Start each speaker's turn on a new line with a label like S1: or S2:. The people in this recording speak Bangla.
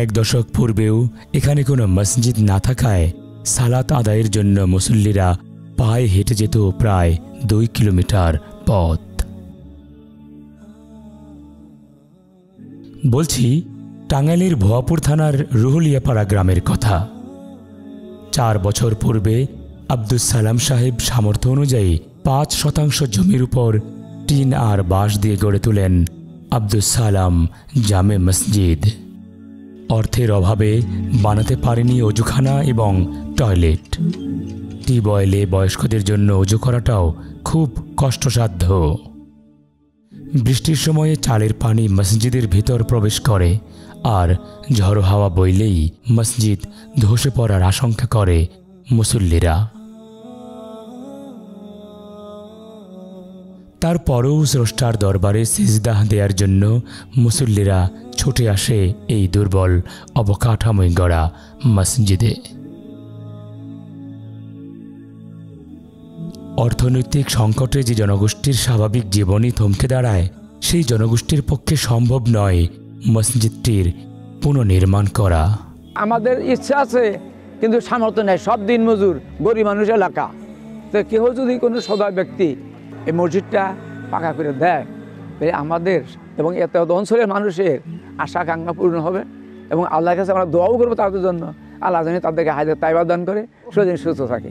S1: এক দশক পূর্বেও এখানে কোনো মসজিদ না থাকায় সালাত আদায়ের জন্য মুসল্লিরা পায়ে হেঁটে যেত প্রায় 2 কিলোমিটার পথ। বলছি টাঙ্গাইলের ভুয়াপুর থানার রুহুলিয়াপাড়া গ্রামের কথা। 4 বছর পূর্বে আব্দুস সালাম সাহেব সামর্থ্য অনুযায়ী 5% জমির উপর টিন আর বাঁশ দিয়ে গড়ে তোলেন আব্দুস সালাম জামে মসজিদ। অর্থের অভাবে বানাতে পারেনি অজুখানা এবং টয়লেট। টিউবওয়েলে বয়স্কদের জন্য অজু করাটাও খুব কষ্টসাধ্য। বৃষ্টির সময়ে চালের পানি মসজিদের ভিতর প্রবেশ করে, আর ঝড়ো হাওয়া বইলেই মসজিদ ধসে পড়ার আশঙ্কা করে মুসল্লিরা। তারপরেও স্রষ্টার দরবারে সিজদাহ দেওয়ার জন্য মুসল্লিরা ছুটে আসে এই দুর্বল অবকাঠামোয় গড়া মসজিদে। অর্থনৈতিক সংকটে যে জনগোষ্ঠীর স্বাভাবিক জীবনই থমকে দাঁড়ায়, সেই জনগোষ্ঠীর পক্ষে সম্ভব নয় মসজিদটির পুনর্নির্মাণ করা।
S2: আমাদের ইচ্ছা আছে কিন্তু সামর্থ্য নেই, সব দিন মজুর, গরিব মানুষ এলাকা। তো কেউ যদি কোনো সদয় ব্যক্তি এই মসজিদটা পাকা করে দেয়, আমাদের এবং এত অঞ্চলের মানুষের আশা আকাঙ্ক্ষা পূর্ণ হবে, এবং আল্লাহর কাছে আমরা দোয়াও করবো তাদের জন্য। আল্লাহ যেন তাদেরকে হায়াত তাইবা দান করে, সেদিন সুস্থ থাকে।